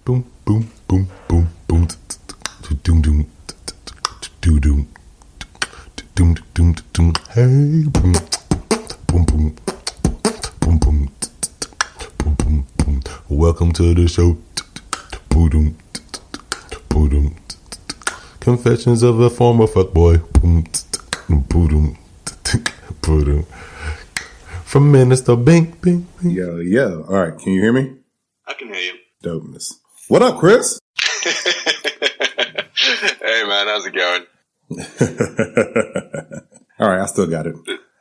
Boom, boom, boom, boom, boom. Doom, doom, doom, doom, doom, doom, doom. Hey, boom, boom, boom, boom, boom, boom, boom, boom. Welcome to the show. Boom, boom, boom. Confessions of a former fuckboy. Boom, boom, boom. From Minister Bink, Bink, Bink. Yo. All right, can you hear me? I can hear you. Dopeness. What up, Chris? Hey, man, how's it going? All right, I still got it.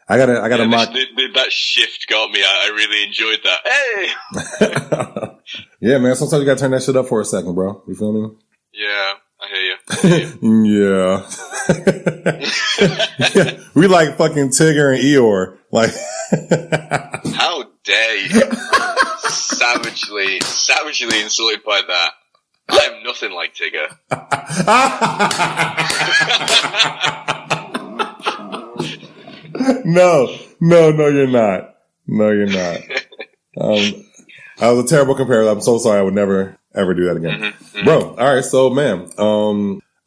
I got a mock. That shift got me. I really enjoyed that. Hey! Yeah, man, sometimes you gotta turn that shit up for a second, bro. You feel me? Yeah, I hear you. Yeah. Yeah. We like fucking Tigger and Eeyore. Like, how dare you? Savagely insulted by that. I am nothing like Tigger. No, you're not. No, you're not. That was a terrible comparison. I'm so sorry. I would never, ever do that again. Mm-hmm. Bro, all right. So, man,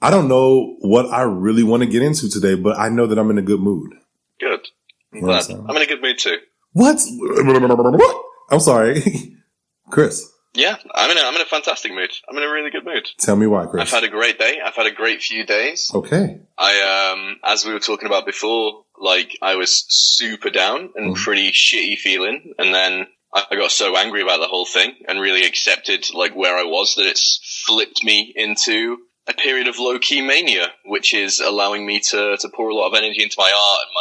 I don't know what I really want to get into today, but I know that I'm in a good mood. Good. I'm glad. I'm in a good mood too. What? I'm sorry. Chris. Yeah, I'm in a fantastic mood. I'm in a really good mood. Tell me why, Chris. I've had a great day. I've had a great few days. Okay. As we were talking about before, like, I was super down and pretty shitty feeling. And then I got so angry about the whole thing and really accepted, like, where I was, that it's flipped me into a period of low-key mania, which is allowing me to pour a lot of energy into my art and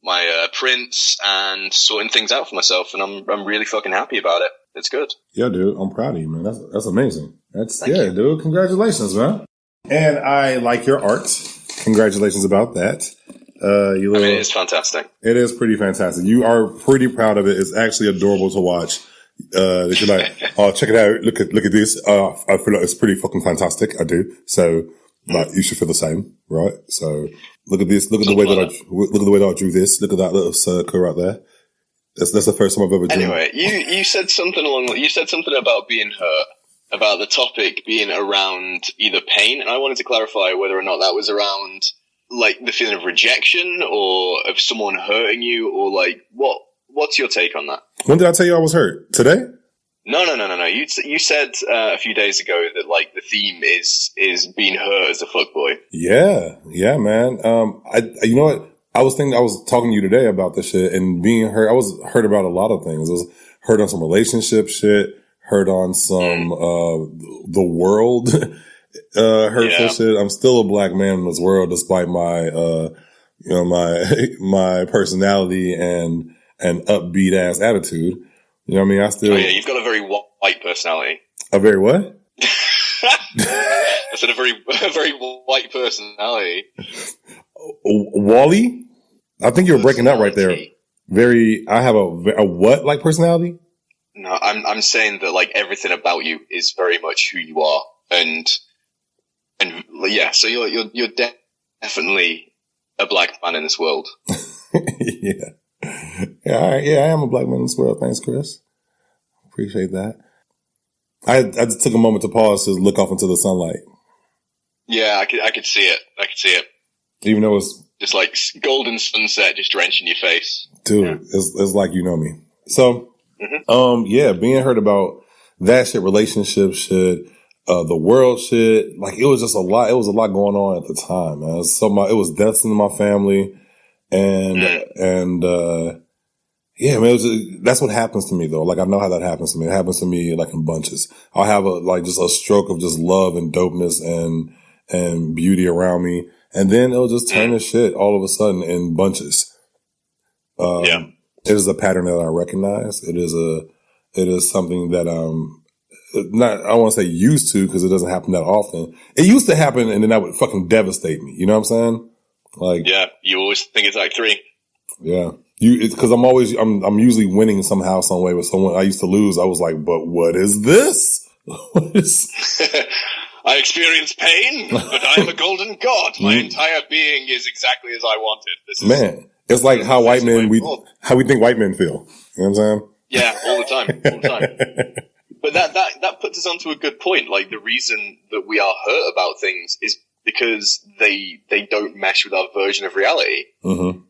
my prints and sorting things out for myself. And I'm really fucking happy about it. It's good. Yeah, dude. I'm proud of you, man. That's amazing. Thank you. Dude. Congratulations, man. And I like your art. Congratulations about that. It's fantastic. It is pretty fantastic. You are pretty proud of it. It's actually adorable to watch. You're like, oh, check it out. Look at this. I feel like it's pretty fucking fantastic. I do. So, like, you should feel the same, right? So, look at this. Look at the way that I drew this. Look at that little circle right there. That's the first time I've ever done. Anyway, you said something about being hurt, about the topic being around either pain, and I wanted to clarify whether or not that was around, like, the feeling of rejection or of someone hurting you, or, like, what's your take on that? When did I tell you I was hurt? Today? No. You said a few days ago that, like, the theme is being hurt as a fuckboy. Yeah, man. You know what? I was talking to you today about this shit and being hurt. I was hurt about a lot of things. I was hurt on some relationship shit, hurt on some, the world, hurtful shit. I'm still a black man in this world despite my, my personality and upbeat ass attitude. You know what I mean? You've got a very white personality. A very what? I said a very white personality. Wally? I think you're breaking up right there. I have a what like personality? No, I'm saying that, like, everything about you is very much who you are, and yeah. So you're definitely a black man in this world. Yeah. All right. Yeah, I am a black man in this world. Thanks, Chris. Appreciate that. I just took a moment to pause to look off into the sunlight. Yeah, I could see it. Even though it's just like golden sunset just drenching your face. Dude, yeah. It's like, you know me. So, being hurt about that shit, relationship shit, the world shit, like, it was just a lot. It was a lot going on at the time, man. It was deaths in my family, and yeah, man, that's what happens to me though. Like, I know how that happens to me. It happens to me like in bunches. I'll have just a stroke of just love and dopeness and beauty around me. And then it'll just turn to shit all of a sudden in bunches. It is a pattern that I recognize. It is something that I don't want to say used to, because it doesn't happen that often. It used to happen, and then that would fucking devastate me. You know what I'm saying? Like, yeah, you always think it's like 3. Yeah. Because I'm usually winning somehow, some way with someone I used to lose. I was like, but what is this? I experience pain, but I am a golden god. My entire being is exactly as I wanted. Man, it's like how we think white men feel. You know what I'm saying? Yeah, all the time. But that puts us onto a good point. Like, the reason that we are hurt about things is because they don't mesh with our version of reality. Mm-hmm.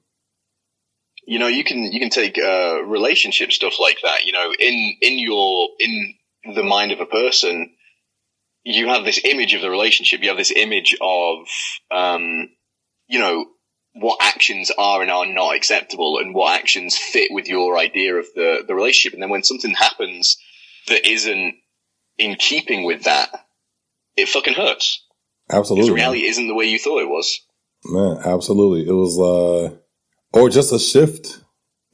You know, you can take relationship stuff like that. You know, in the mind of a person, you have this image of the relationship. You have this image of, you know, what actions are and are not acceptable, and what actions fit with your idea of the relationship. And then when something happens that isn't in keeping with that, it fucking hurts. Absolutely. Because reality isn't the way you thought it was. Man, absolutely. It was, or just a shift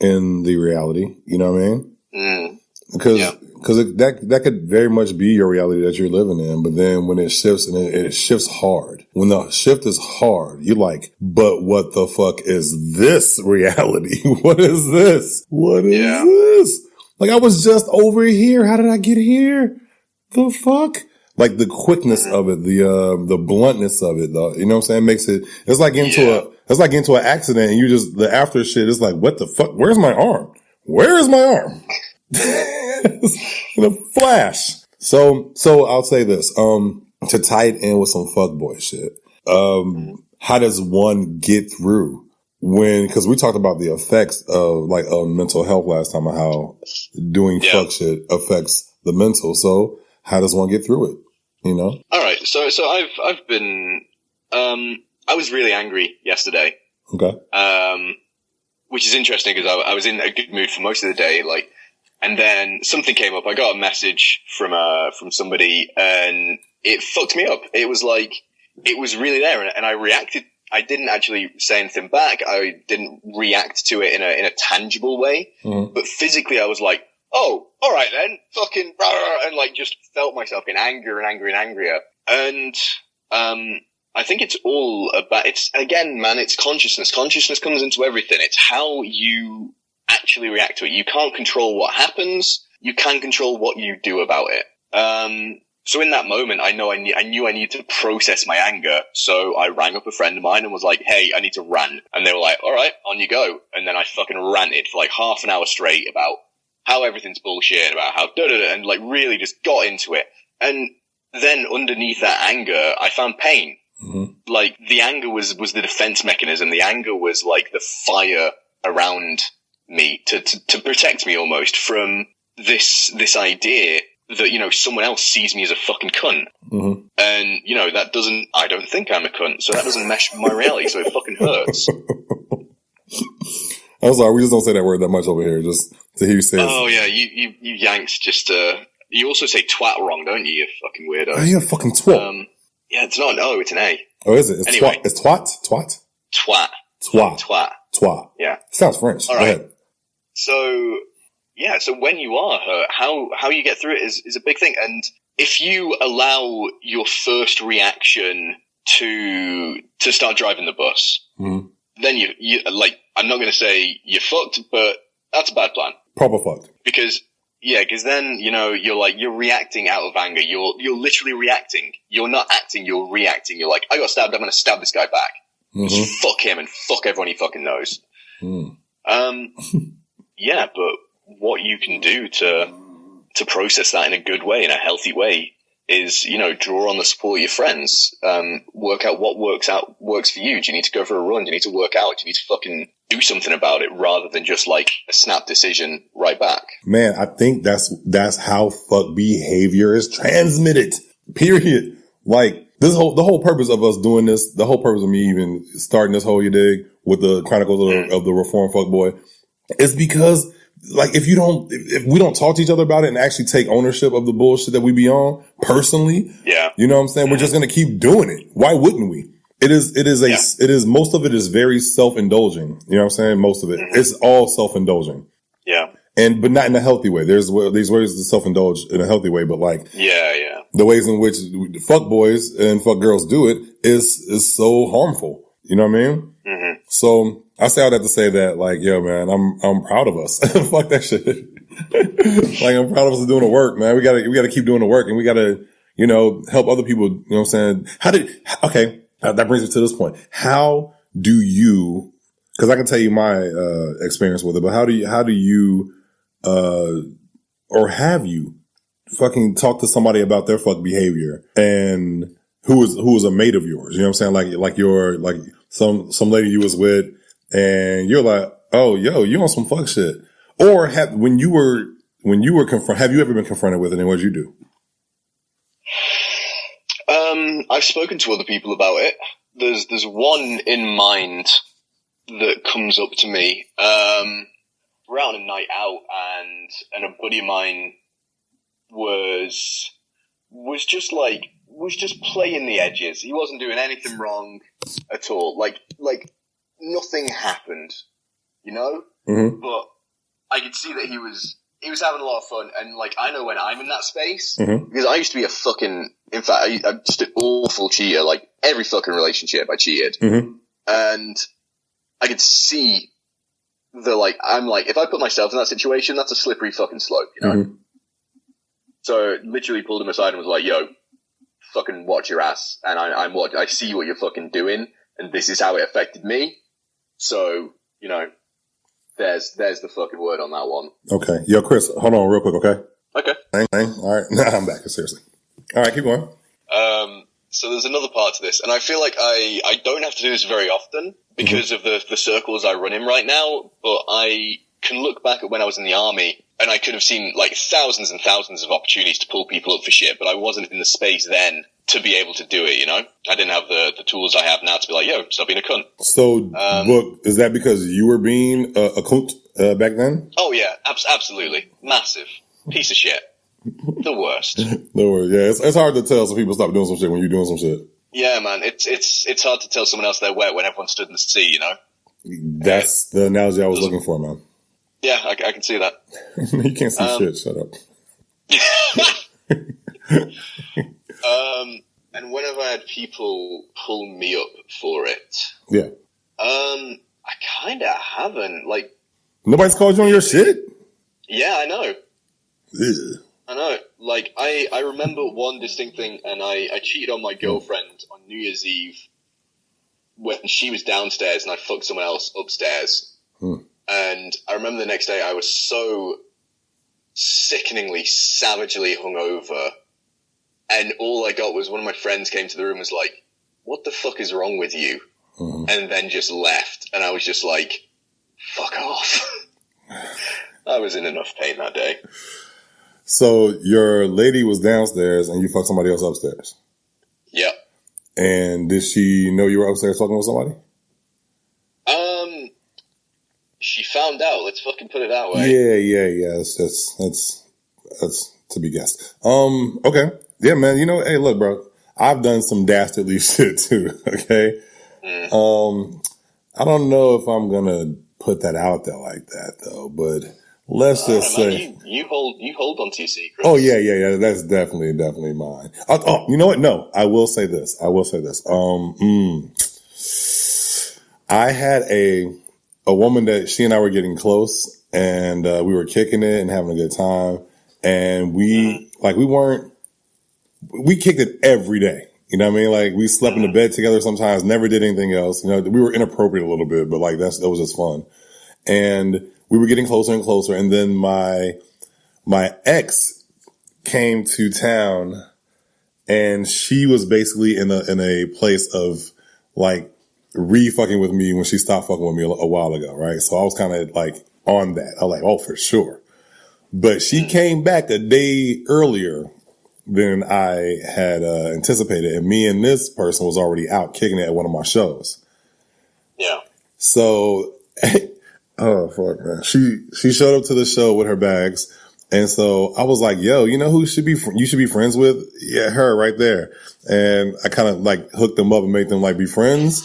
in the reality. You know what I mean? Mm. Because that could very much be your reality that you're living in. But then when it shifts, and it shifts hard, when the shift is hard, you're like, but what the fuck is this reality? What is this? What is this? Like, I was just over here. How did I get here? The fuck? Like, the quickness of it, the bluntness of it, though, you know what I'm saying? Makes it, it's like getting into an accident, and you just, the after shit is like, what the fuck? Where's my arm? Where is my arm? In a flash. So I'll say this, to tie it in with some fuckboy shit. How does one get through cause we talked about the effects of like, mental health last time, and how doing fuck shit affects the mental. So how does one get through it? You know? All right. So I've been, I was really angry yesterday. Okay. Which is interesting because I was in a good mood for most of the day. Like, and then something came up. I got a message from somebody, and it fucked me up. It was like, it was really there, and I reacted. I didn't actually say anything back. I didn't react to it in a tangible way, but physically I was like, oh, all right then, fucking, and like just felt myself getting angrier and angrier and angrier. And I think it's all about, it's, again, man, it's consciousness. Consciousness comes into everything. It's how you actually react to it. You can't control what happens. You can control what you do about it. So in that moment, I knew I needed to process my anger. So I rang up a friend of mine and was like, hey, I need to rant. And they were like, all right, on you go. And then I fucking ranted for like half an hour straight about how everything's bullshit, about how da-da-da, and like really just got into it. And then underneath that anger, I found pain. Mm-hmm. Like, the anger was the defense mechanism. The anger was like the fire around me to protect me almost from this idea that, you know, someone else sees me as a fucking cunt. Mm-hmm. And, you know, I don't think I'm a cunt, so that doesn't mesh with my reality, so it fucking hurts. I'm sorry, we just don't say that word that much over here, just to hear you say it. Oh, yeah, you Yanks just, you also say twat wrong, don't you fucking weirdo? Oh, you're a fucking twat. Yeah, it's not an O, it's an A. Oh, is it? It's anyway. Twat. It's twat? Twat? Twat. Twat. Twat. Twat. Yeah. Sounds French. All right. Go ahead. So when you are hurt, how you get through it is a big thing. And if you allow your first reaction to start driving the bus, mm-hmm. then you like, I'm not going to say you're fucked, but that's a bad plan. Proper fucked. Because then, you know, you're reacting out of anger. You're literally reacting. You're not acting, you're reacting. You're like, I got stabbed, I'm going to stab this guy back. Mm-hmm. Just fuck him and fuck everyone he fucking knows. Mm. Yeah, but what you can do to process that in a good way, in a healthy way, is, you know, draw on the support of your friends. Work out what works for you. Do you need to go for a run? Do you need to work out? Do you need to fucking do something about it, rather than just like a snap decision right back? Man, I think that's how fuck behavior is transmitted. Period. Like, the whole purpose of us doing this, the whole purpose of me even starting this whole, you dig, with the Chronicles of the Reformed Fuckboy, is because, like, if we don't talk to each other about it and actually take ownership of the bullshit that we be on personally, you know what I'm saying? Mm-hmm. We're just going to keep doing it. Why wouldn't we? Most of it is very self-indulging. You know what I'm saying? Most of it. Mm-hmm. It's all self-indulging. Yeah. But not in a healthy way. There's these ways to self-indulge in a healthy way, but like, the ways in which fuck boys and fuck girls do it is so harmful. You know what I mean? Mm-hmm. So I say all that to say that, like, yo, man, I'm proud of us. Fuck that shit. Like, I'm proud of us for doing the work, man. We gotta keep doing the work, and we gotta, you know, help other people. You know what I'm saying? That brings me to this point. How do you, cause I can tell you my, experience with it, but how do you, or have you fucking talk to somebody about their fuck behavior and who was a mate of yours. You know what I'm saying? Like you're like some lady you was with and you're like, oh, yo, you on some fuck shit. Or when you were confronted, have you ever been confronted with it and what'd you do? I've spoken to other people about it. There's one in mind that comes up to me. We're out on a night out and a buddy of mine was just playing the edges. He wasn't doing anything wrong at all. Like nothing happened, you know? Mm-hmm. But I could see that he was having a lot of fun, and like I know when I'm in that space, because I used to be in fact, I'm just an awful cheater. Like every fucking relationship I cheated, and I could see I'm like, if I put myself in that situation, that's a slippery fucking slope, you know? So literally pulled him aside and was like, yo, fucking watch your ass. And I see what you're fucking doing, and this is how it affected me. So, you know, there's the fucking word on that one. Okay. Yo, Chris, hold on real quick, okay? Okay. All right. Nah, I'm back. Seriously. All right, keep going. So there's another part to this, and I feel like I don't have to do this very often because of the circles I run in right now, but I can look back at when I was in the army, and I could have seen like thousands and thousands of opportunities to pull people up for shit, but I wasn't in the space then to be able to do it, you know? I didn't have the tools I have now to be like, yo, stop being a cunt. So, look, is that because you were being a cunt back then? Oh yeah, absolutely. Massive. Piece of shit. The worst. No worries. Yeah, it's hard to tell some people stop doing some shit when you're doing some shit. Yeah, man. It's hard to tell someone else they're wet when everyone stood in the sea, you know? That's the analogy I was looking for, man. Yeah, I can see that. You can't see shit. Shut up. And whenever I had people pull me up for it, yeah, I kind of haven't. Like, nobody's called you on your shit. Yeah, I know. Ugh. I know. Like, I remember one distinct thing, and I cheated on my girlfriend on New Year's Eve when she was downstairs, and I fucked someone else upstairs. And I remember the next day I was so sickeningly, savagely hungover, and all I got was one of my friends came to the room and was like, what the fuck is wrong with you? And then just left. And I was just like, fuck off. I was in enough pain that day. So your lady was downstairs and you fucked somebody else upstairs? Yeah. And did she know you were upstairs fucking with somebody? She found out. Let's fucking put it that way. Yeah. That's to be guessed. Okay. Yeah, man. You know, hey, look, bro. I've done some dastardly shit too. Okay. I don't know if I'm gonna put that out there like that though, but let's just say you hold on to your secrets. Oh yeah. That's definitely mine. Oh, you know what? No, I will say this. I had a woman that she and I were getting close, and we were kicking it and having a good time, and we kicked it every day. You know what I mean? Like we slept in the bed together sometimes, never did anything else. You know, we were inappropriate a little bit, but like that was just fun. And we were getting closer and closer. And then my ex came to town, and she was basically in a place of like re-fucking with me when she stopped fucking with me a while ago. Right. So I was kind of like on that. I was like, oh, for sure. But she came back a day earlier than I had anticipated. And me and this person was already out kicking it at one of my shows. Yeah. So, oh, fuck, man. She showed up to the show with her bags. And so I was like, yo, you know who you should be friends with? Yeah, her right there. And I kind of like hooked them up and made them like be friends.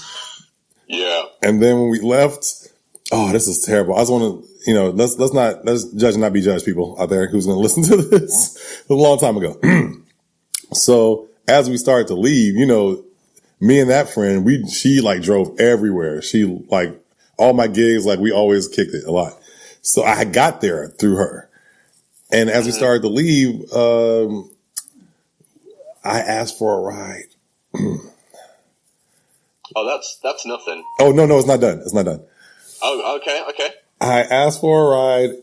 Yeah. And then when we left, oh, this is terrible. I just want to, you know, let's judge and not be judged, people out there who's going to listen to this. A long time ago. So as we started to leave, you know, me and that friend, she like drove everywhere. She like all my gigs, like we always kicked it a lot. So I got there through her. And as we started to leave, I asked for a ride. Oh, that's nothing. Oh, no, it's not done. It's not done. Oh, okay. I asked for a ride,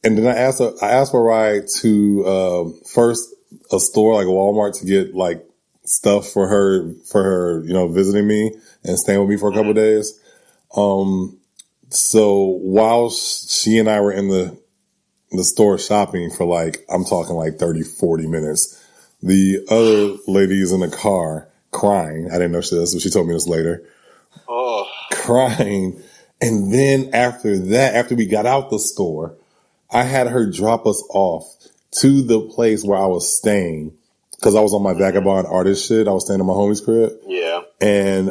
And then I asked for a ride to, first a store like Walmart to get like stuff for her, visiting me and staying with me for a couple of days. So while she and I were in the store shopping for like, I'm talking like 30, 40 minutes, the other lady is in the car crying. I didn't know this, but she told me this later. Oh. Crying. And then after we got out the store, I had her drop us off to the place where I was staying because I was on my vagabond artist shit. I was staying in my homie's crib. Yeah. And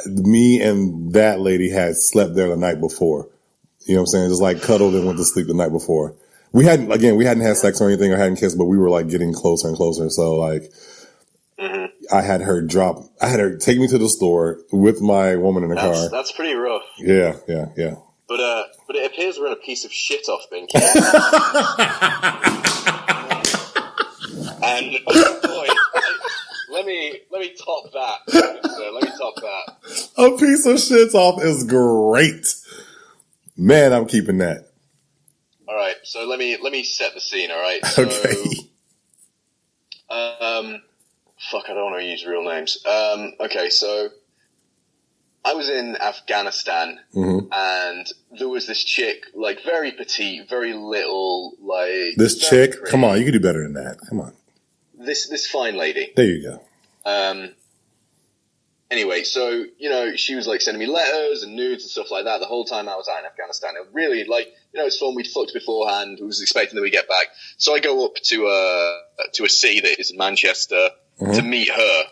me and that lady had slept there the night before. You know what I'm saying? Just like cuddled and went to sleep the night before. We hadn't had sex or anything or hadn't kissed, but we were like getting closer and closer. So like, I had her take me to the store with my woman in the car. That's pretty rough. Yeah. But it appears we're in a piece of shit off, Binkey. And oh boy, let me top that. Let me top that. A piece of shit off is great. Man, I'm keeping that. All right, so let me set the scene. All right. So, okay. Fuck, I don't want to use real names. Okay, so I was in Afghanistan, and there was this chick, like very petite, very little, like this chick. Pretty. Come on, you can do better than that. Come on. This fine lady. There you go. Anyway, so, she was like sending me letters and nudes and stuff like that the whole time I was out in Afghanistan. It really, it's fun. We'd fucked beforehand. I was expecting that we'd get back. So I go up to a city that is Manchester to meet her.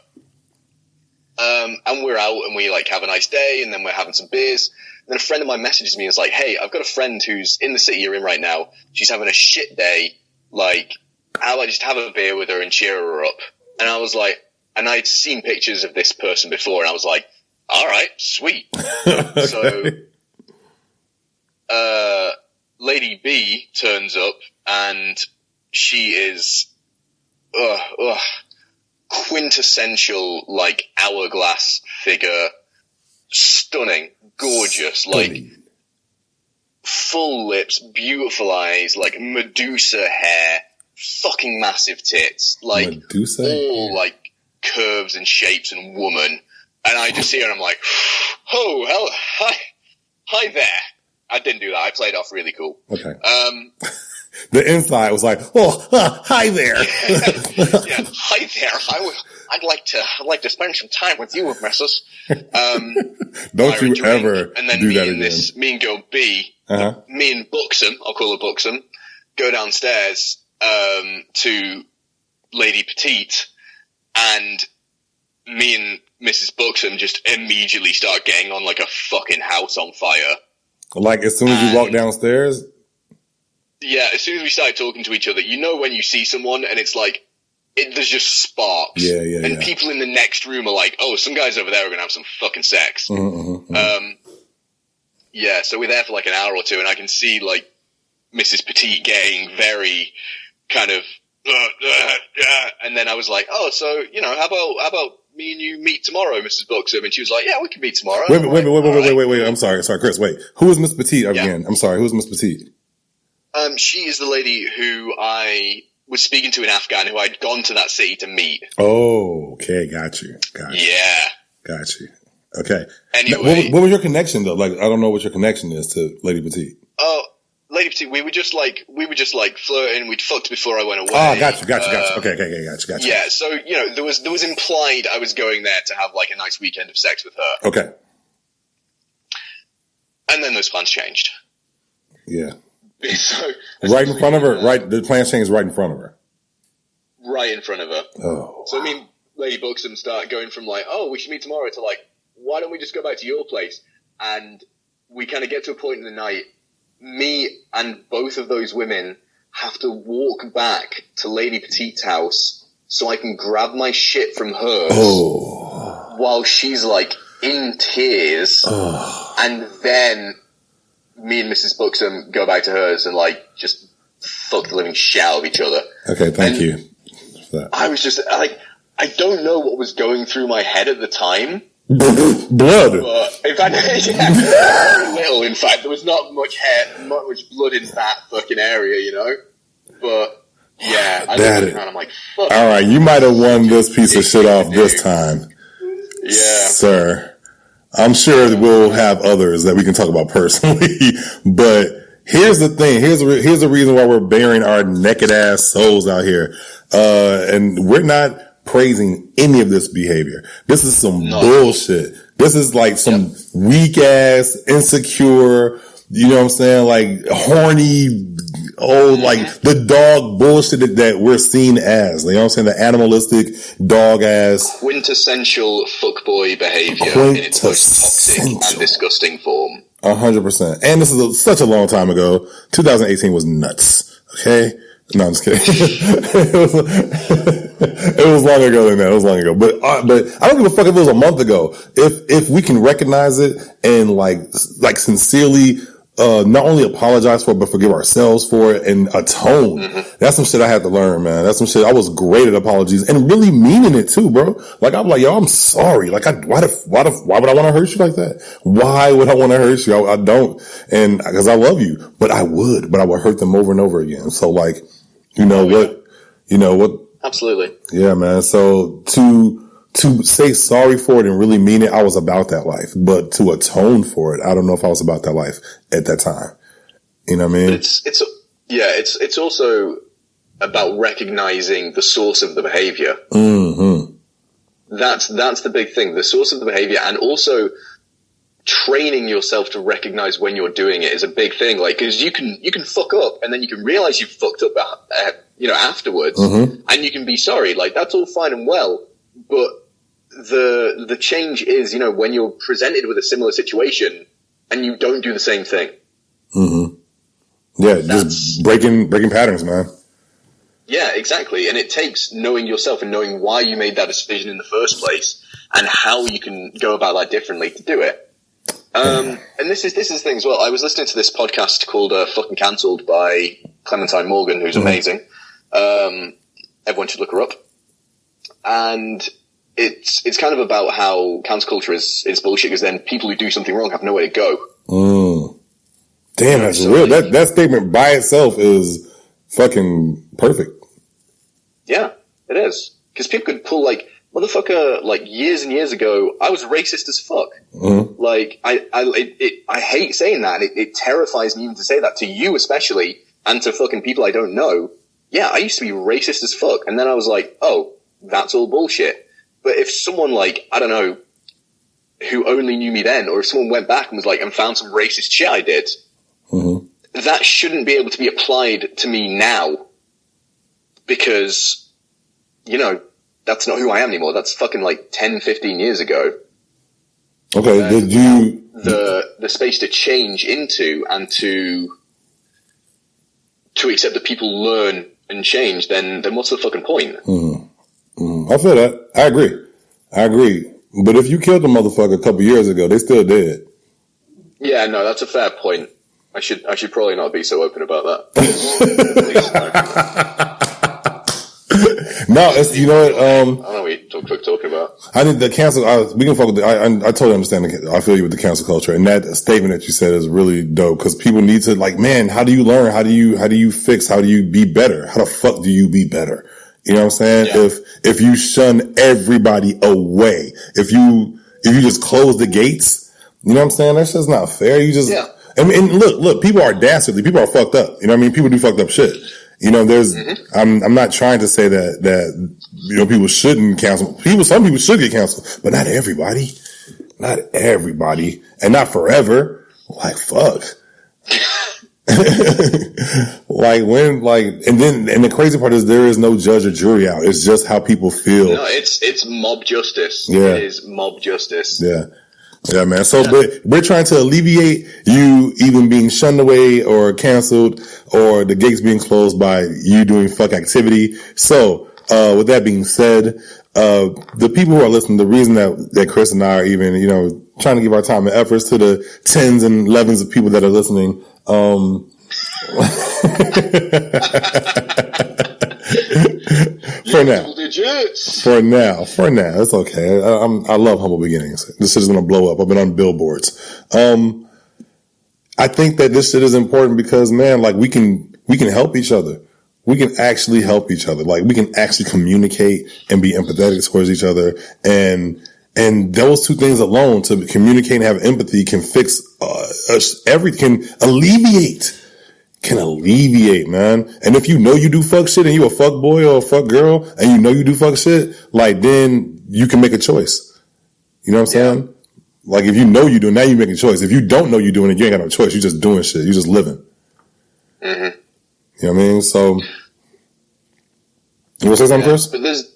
And we're out and we like have a nice day and then we're having some beers. And then a friend of mine messages me and is like, hey, I've got a friend who's in the city you're in right now. She's having a shit day. Like, how about just have a beer with her and cheer her up? And I was like, and I'd seen pictures of this person before, and I was like, all right, sweet. So, Lady B turns up, and she is quintessential, like, hourglass figure, stunning, gorgeous, like, full lips, beautiful eyes, like, Medusa hair, fucking massive tits, like, Medusa all, hair. like, curves and shapes and woman. And I just see her and I'm like, oh, hell, hi there. I didn't do that. I played off really cool. Okay. The inside was like, hi there. Yeah, hi there. I'd like to spend some time with you, missus. Don't you ever and then do me that and again. Me and girl B, me and Buxom, I'll call her Buxom, go downstairs to Lady Petite, and me and Mrs. Buxom just immediately start getting on like a fucking house on fire. Like as soon as you walk downstairs? Yeah, as soon as we started talking to each other, when you see someone and it's like, there's just sparks. Yeah. And people in the next room are like, oh, some guys over there are going to have some fucking sex. Yeah, so we're there for like an hour or two and I can see like Mrs. Petite getting very kind of, and then I was like, oh, so, how about me and you meet tomorrow, Mrs. Buxom? And she was like, yeah, we can meet tomorrow. Wait. I'm sorry, Chris. Wait, who is Miss Petite again? Yeah. I'm sorry, who's Miss Petite? She is the lady who I was speaking to in Afghan, who I'd gone to that city to meet. Oh, okay, got you. Yeah. Got you. Okay. Anyway. What was your connection though? Like, I don't know what your connection is to Lady Petite. Oh, Lady Petite, we were just like flirting. We'd fucked before I went away. Oh, got you. Okay, got you. Yeah, so, there was implied I was going there to have like a nice weekend of sex with her. Okay. And then those plans changed. Yeah. So, right in front of her? Right, the plans changed right in front of her? Right in front of her. Oh. So, Lady Buxom started going from like, oh, we should meet tomorrow to like, why don't we just go back to your place? And we kind of get to a point in the night, me and both of those women have to walk back to Lady Petite's house so I can grab my shit from hers while she's like in tears. And then me and Mrs. Buxom go back to hers and like just fuck the living shit out of each other. Okay, thank you for that. I was just like, I don't know what was going through my head at the time, Blood. But in fact, very little. In fact, there was not much hair, not much blood in that fucking area, you know. But yeah, I look around, I'm like, fuck. All right, you might have won this piece of shit off this time, yeah, sir. I'm sure we'll have others that we can talk about personally, but here's the thing. Here's the reason why we're bearing our naked ass souls out here, and we're not praising any of this behavior. This is some bullshit. This is like some weak ass, insecure, you know what I'm saying? Like horny, like the dog bullshit that we're seen as. You know what I'm saying? The animalistic dog ass. Quintessential fuckboy behavior in its most toxic and disgusting form. 100%. And this is such a long time ago. 2018 was nuts. Okay? No, I'm just kidding. It was long ago than that. It was long ago. But I don't give a fuck if it was a month ago. If we can recognize it and like sincerely, not only apologize for it, but forgive ourselves for it and atone. That's some shit I had to learn, man. That's some shit. I was great at apologies and really meaning it too, bro. Like, I'm like, yo, I'm sorry. Like, why would I want to hurt you like that? Why would I want to hurt you? I don't. And cause I love you, but I would hurt them over and over again. So like, you know what? Absolutely. Yeah, man. So to say sorry for it and really mean it, I was about that life. But to atone for it, I don't know if I was about that life at that time. You know what I mean? It's also about recognizing the source of the behavior. That's the big thing. The source of the behavior, and also training yourself to recognize when you're doing it is a big thing. Like, cause you can fuck up and then you can realize you've fucked up, afterwards, and you can be sorry. Like, that's all fine and well, but the change is, when you're presented with a similar situation and you don't do the same thing. Yeah, just breaking patterns, man. Yeah, exactly. And it takes knowing yourself and knowing why you made that decision in the first place and how you can go about that differently to do it. And this is the thing as well. I was listening to this podcast called Fucking Cancelled by Clementine Morgan, who's amazing. Everyone should look her up. And it's kind of about how cancel culture is bullshit, because then people who do something wrong have nowhere to go. Damn, that's real. That statement by itself is fucking perfect. Yeah, it is. Because people could pull, like, motherfucker, like, years and years ago, I was racist as fuck. Like, I hate saying that. It terrifies me even to say that to you, especially, and to fucking people I don't know. Yeah, I used to be racist as fuck. And then I was like, oh, that's all bullshit. But if someone, like, I don't know, who only knew me then, or if someone went back and was like, and found some racist shit I did, that shouldn't be able to be applied to me now, because, that's not who I am anymore. That's fucking like 10, 15 years ago. Okay, did you... The space to change into and to accept that people learn and change, then what's the fucking point? I feel that. I agree. But if you killed a motherfucker a couple years ago, they still dead. Yeah, no, that's a fair point. I should probably not be so open about that. No, it's, I don't know what you're talking about. I think the cancel, we can focus, I totally understand, I feel you with the cancel culture, and that statement that you said is really dope, because people need to, like, man, how do you learn? How do you fix? How do you be better? How the fuck do you be better? You know what I'm saying? Yeah. If you shun everybody away, if you just close the gates, you know what I'm saying? That's just not fair. You just, I mean, look, people are dastardly. People are fucked up. You know what I mean? People do fucked up shit. I'm not trying to say that, people shouldn't cancel. Some people should get canceled, but not everybody. Not everybody. And not forever. Like, fuck. And the crazy part is there is no judge or jury out. It's just how people feel. No, it's mob justice. Yeah. It is mob justice. Yeah. Yeah, man. So, but we're trying to alleviate you even being shunned away or canceled, or the gates being closed by you doing fuck activity. So, with that being said, the people who are listening, the reason that Chris and I are even, trying to give our time and efforts to the tens and 11s of people that are listening, For now. Double digits. For now. It's okay. I love humble beginnings. This shit is going to blow up. I've been on billboards. I think that this shit is important because, man, like we can help each other. We can actually help each other. Like we can actually communicate and be empathetic towards each other. And those two things alone, to communicate and have empathy, can fix everything, can alleviate, man. And if you know you do fuck shit and you a fuck boy or a fuck girl and you know you do fuck shit, like then you can make a choice. You know what I'm saying? Like if you know you do, now you make a choice. If you don't know you doing it, you ain't got no choice. You just doing shit. You just living. Mm-hmm. You know what I mean? So, you want to say something, Chris? But there's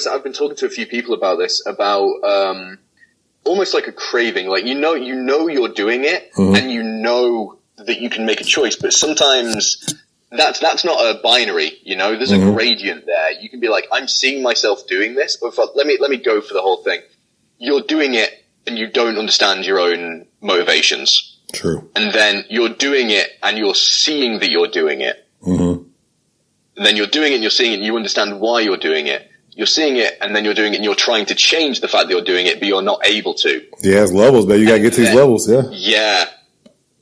I've been talking to a few people about this, about almost like a craving. Like you know you're doing it, and you know that you can make a choice, but sometimes that's not a binary. You know, there's a gradient there. You can be like, I'm seeing myself doing this, or let me go for the whole thing. You're doing it, and you don't understand your own motivations. True. And then you're doing it, and you're seeing that you're doing it. Mm-hmm. And then you're doing it and you're seeing it and you understand why you're doing it. You're seeing it and then you're doing it and you're trying to change the fact that you're doing it, but you're not able to. Yeah, it's levels, man. You gotta get to these levels, yeah. Yeah.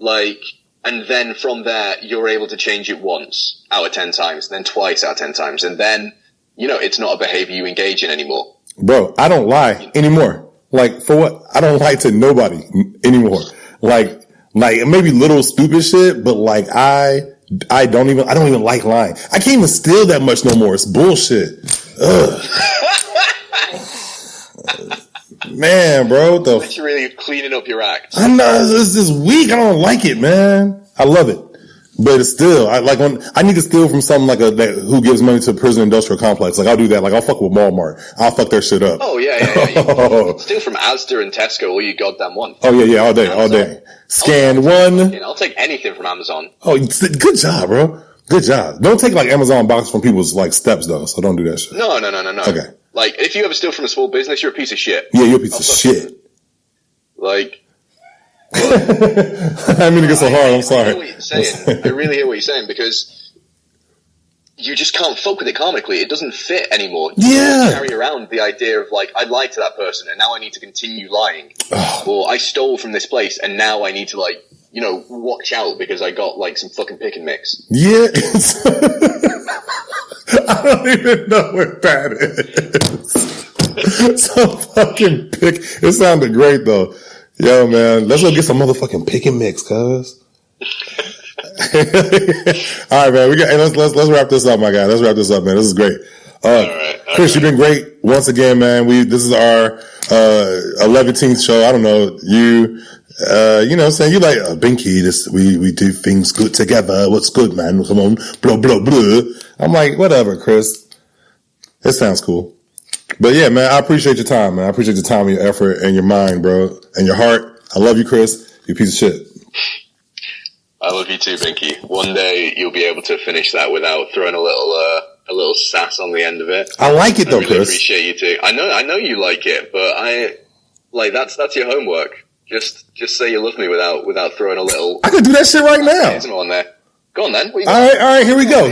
Like, and then from there, you're able to change it once out of 10 times, then twice out of 10 times. And then, you know, it's not a behavior you engage in anymore. Bro, I don't lie anymore. Like, for what? I don't lie to nobody anymore. Like maybe little stupid shit, but like I don't even like lying. I can't even steal that much no more. It's bullshit. Ugh. Man, bro. You're really cleaning up your act. I know, it's just weak. I don't like it, man. I love it. But it's still, I need to steal from something like who gives money to a prison industrial complex. Like, I'll do that. Like, I'll fuck with Walmart. I'll fuck their shit up. Oh, yeah. You can steal from Asda and Tesco all you goddamn want. Oh, yeah, all day. Scan one. I'll take anything from Amazon. Oh, good job, bro. Good job. Don't take, like, Amazon boxes from people's, like, steps, though. So don't do that shit. No. Okay. Like, if you ever steal from a small business, you're a piece of shit. Yeah, you're a piece of shit. Like... I didn't mean to get so hard. I'm sorry. I hear what you're saying. I really hear what you're saying, because you just can't fuck with it karmically. It doesn't fit anymore. You can't carry around the idea of like, I lied to that person and now I need to continue lying. Or I stole from this place and now I need to like, you know, watch out because I got like some fucking pick and mix. Yeah. I don't even know what that is. Some fucking pick. It sounded great though. Yo, man, let's go get some motherfucking pick and mix, cuz. All right, man. Let's wrap this up, my guy. Let's wrap this up, man. This is great. All right. Chris, you've been great once again, man. This is our 11th show. I don't know you know what I'm saying? You like Binkey. We do things good together. What's good, man? Come on, blah blah blah. I'm like, whatever, Chris. It sounds cool. But yeah, man, I appreciate your time, man. I appreciate your time and your effort and your mind, bro, and your heart. I love you, Chris. You piece of shit. I love you too, Binkey. One day you'll be able to finish that without throwing a little sass on the end of it. I like it though, I really Chris. Appreciate you too. I know you like it, but that's your homework. Just say you love me without throwing a little. I could do that shit right now. On there. Go on then. All right. Here we go.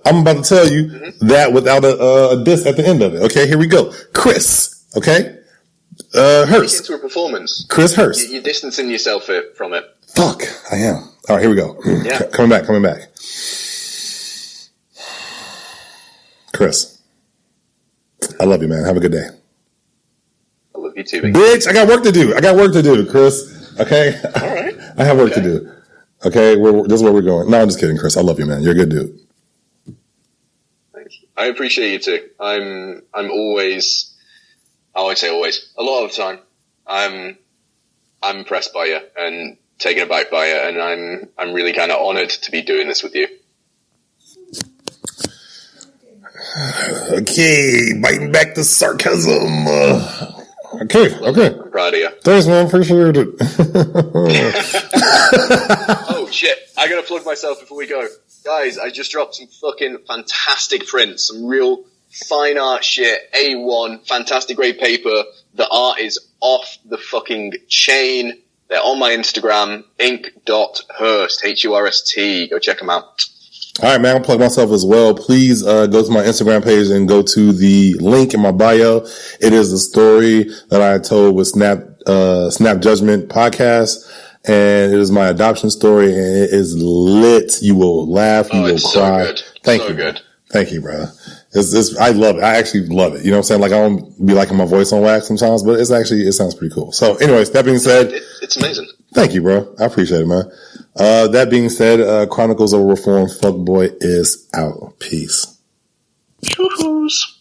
I'm about to tell you that without a diss at the end of it. Okay, here we go. Chris. Okay. Hurst. Into a performance. Chris Hurst. You're distancing yourself from it. Fuck, I am. All right, here we go. Yeah. Coming back. Chris, I love you, man. Have a good day. I love you too, Binkey. Bitch, I got work to do, Chris. Okay? All right. I have work to do. Okay, this is where we're going. No, I'm just kidding, Chris. I love you, man. You're a good dude. Thank you. I appreciate you too. I'm always, I say always, a lot of the time, I'm impressed by you and taken aback by you, and I'm really kind of honored to be doing this with you. Okay, biting back the sarcasm. Okay. I'm proud of you. Thanks, man. Appreciate it. Oh, shit. I gotta plug myself before we go. Guys, I just dropped some fucking fantastic prints. Some real fine art shit. A1. Fantastic grade paper. The art is off the fucking chain. They're on my Instagram. ink.hurst. Hurst. Go check them out. All right, man, I'll plug myself as well. Please go to my Instagram page and go to the link in my bio. It is the story that I told with Snap Judgment podcast, and it is my adoption story, and it is lit. You will laugh, you will cry. So good. Thank you. Good. Thank you, bro. I love it. I actually love it. You know what I'm saying? Like, I don't be liking my voice on wax sometimes, but it sounds pretty cool. So anyways, that being said, it's amazing. Thank you, bro. I appreciate it, man. That being said, Chronicles of a Reformed Fuckboy is out. Peace. Choo-hoos.